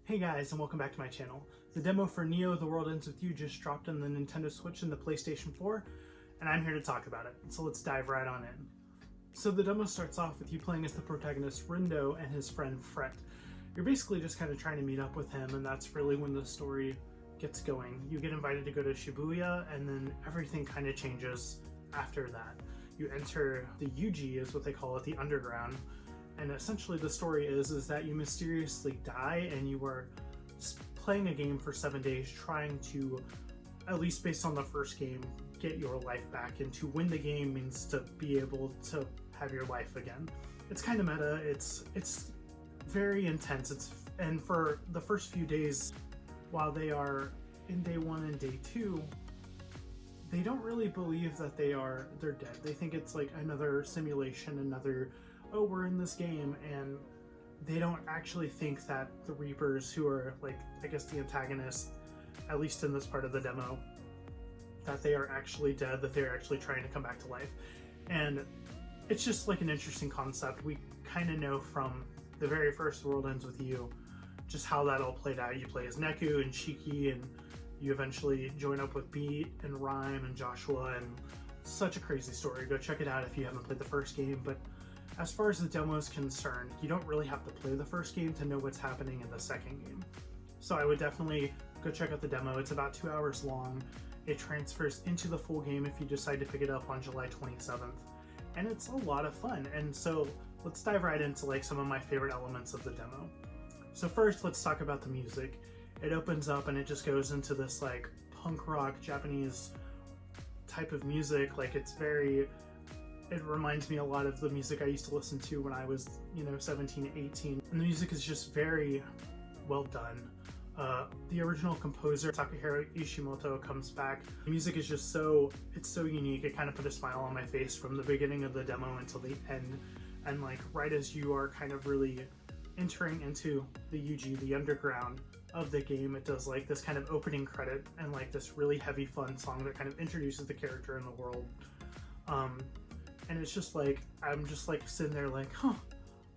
Hey guys, and welcome back to my channel. The demo for Neo The World Ends With You just dropped on the Nintendo Switch and the PlayStation 4, and I'm here to talk about it, so let's dive right on in. So the demo starts off with you playing as the protagonist Rindo and his friend Fret. You're basically just kind of trying to meet up with him, and that's really when the story gets going. You get invited to go to Shibuya, and then everything kind of changes after that. You enter the Yuji, is what they call it, the underground. And essentially the story is that you mysteriously die and you are playing a game for 7 days trying to, at least based on the first game, get your life back. And to win the game means to be able to have your life again. It's kind of meta, it's very intense. And for the first few days, while they are in day 1 and day 2, they don't really believe that they're dead. They think it's like another simulation, another, oh, we're in this game, and they don't actually think that the Reapers, who are like, I guess the antagonists, at least in this part of the demo, that they are actually dead, that they're actually trying to come back to life. And it's just like an interesting concept. We kind of know from the very first World Ends With You just how that all played out. You play as Neku and Shiki, and you eventually join up with Beat and Rhyme and Joshua, and such a crazy story. Go check it out if you haven't played the first game. But as far as the demo is concerned, you don't really have to play the first game to know what's happening in the second game. So I would definitely go check out the demo. It's about 2 hours long. It transfers into the full game if you decide to pick it up on July 27th. And it's a lot of fun. And so let's dive right into like some of my favorite elements of the demo. So first, let's talk about the music. It opens up and it just goes into this like punk rock Japanese type of music. Like it reminds me a lot of the music I used to listen to when I was, 17, 18. And the music is just very well done. The original composer, Takahiro Ishimoto, comes back. The music is just it's so unique. It kind of put a smile on my face from the beginning of the demo until the end. And like right as you are kind of really entering into the Yuji, the underground of the game, it does like this kind of opening credit and like this really heavy fun song that kind of introduces the character in the world. And it's just like, I'm just like sitting there like,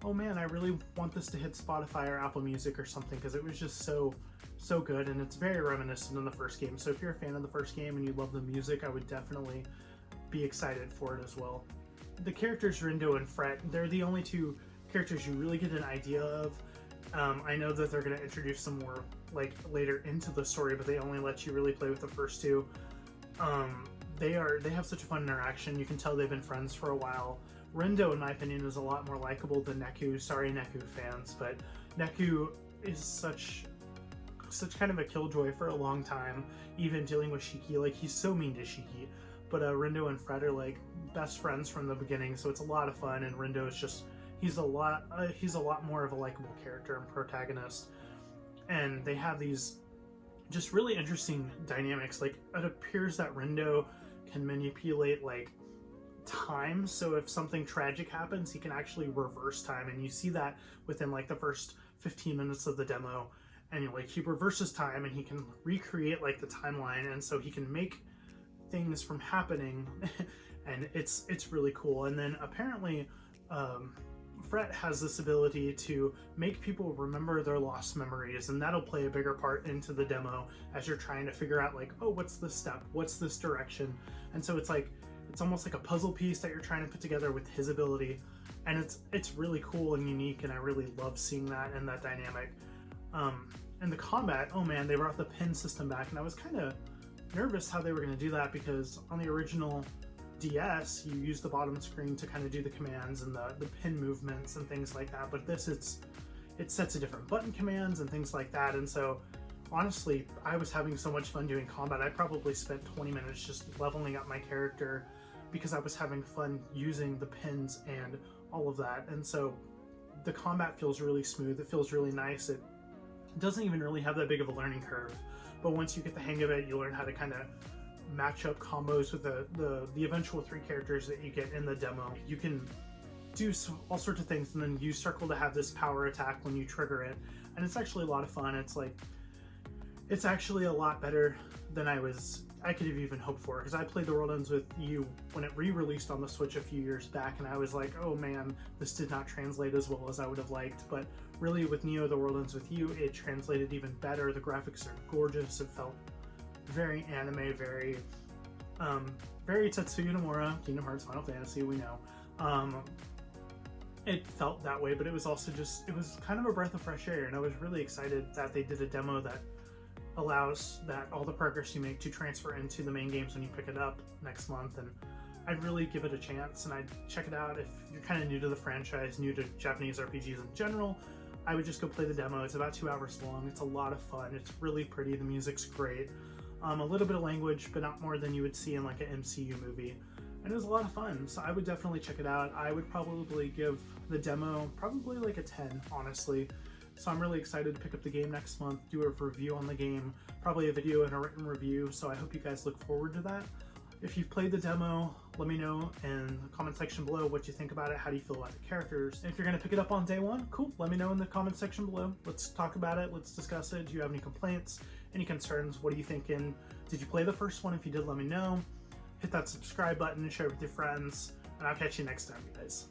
oh man, I really want this to hit Spotify or Apple Music or something, because it was just so good, and it's very reminiscent of the first game. So if you're a fan of the first game and you love the music, I would definitely be excited for it as well. The characters Rindo and Fret, they're the only two characters you really get an idea of. I know that they're going to introduce some more like later into the story, but they only let you really play with the first two. They have such a fun interaction. You can tell they've been friends for a while. Rindo, in my opinion, is a lot more likable than Neku. Sorry, Neku fans, but Neku is such kind of a killjoy for a long time, even dealing with Shiki. Like, he's so mean to Shiki. But Rindo and Fred are like best friends from the beginning, so it's a lot of fun. And Rindo is just, he's a lot more of a likable character and protagonist. And they have these just really interesting dynamics. Like, it appears that Rindo can manipulate like time, so if something tragic happens, he can actually reverse time, and you see that within like the first 15 minutes of the demo. And like, he reverses time and he can recreate like the timeline, and so he can make things from happening and it's really cool. And then apparently Fret has this ability to make people remember their lost memories, and that'll play a bigger part into the demo as you're trying to figure out like, oh, what's this step, what's this direction. And so it's almost like a puzzle piece that you're trying to put together with his ability, and it's really cool and unique, and I really love seeing that and that dynamic. And the combat, oh man, they brought the pin system back, and I was kind of nervous how they were going to do that, because on the original DS, you use the bottom screen to kind of do the commands and the pin movements and things like that, but this, it sets a different button commands and things like that. And so honestly, I was having so much fun doing combat. I probably spent 20 minutes just leveling up my character because I was having fun using the pins and all of that. And so the combat feels really smooth, it feels really nice. It doesn't even really have that big of a learning curve, but once you get the hang of it, you learn how to kind of match up combos with the eventual 3 characters that you get in the demo. You can do all sorts of things, and then use circle to have this power attack when you trigger it, and it's actually a lot of fun. It's actually a lot better than I could have even hoped for, because I played The World Ends With You when it re-released on the Switch a few years back, and I was like, oh man, this did not translate as well as I would have liked. But really with Neo The World Ends With You, it translated even better. The graphics are gorgeous. It felt very anime, very Tetsuya Nomura, Kingdom Hearts, Final Fantasy, we know. It felt that way, but it was also just, it was kind of a breath of fresh air, and I was really excited that they did a demo that allows that all the progress you make to transfer into the main games when you pick it up next month. And I'd really give it a chance, and I'd check it out. If you're kind of new to the franchise, new to Japanese RPGs in general, I would just go play the demo. It's about 2 hours long. It's a lot of fun. It's really pretty. The music's great. A little bit of language, but not more than you would see in like an MCU movie. And it was a lot of fun, so I would definitely check it out. I would probably give the demo probably like a 10, honestly. So I'm really excited to pick up the game next month, do a review on the game, probably a video and a written review, so I hope you guys look forward to that. If you've played the demo, let me know in the comment section below what you think about it, how do you feel about the characters. And if you're going to pick it up on day one, cool, let me know in the comment section below. Let's talk about it, let's discuss it. Do you have any complaints, any concerns? What are you thinking? Did you play the first one? If you did, let me know. Hit that subscribe button and share it with your friends, and I'll catch you next time, guys.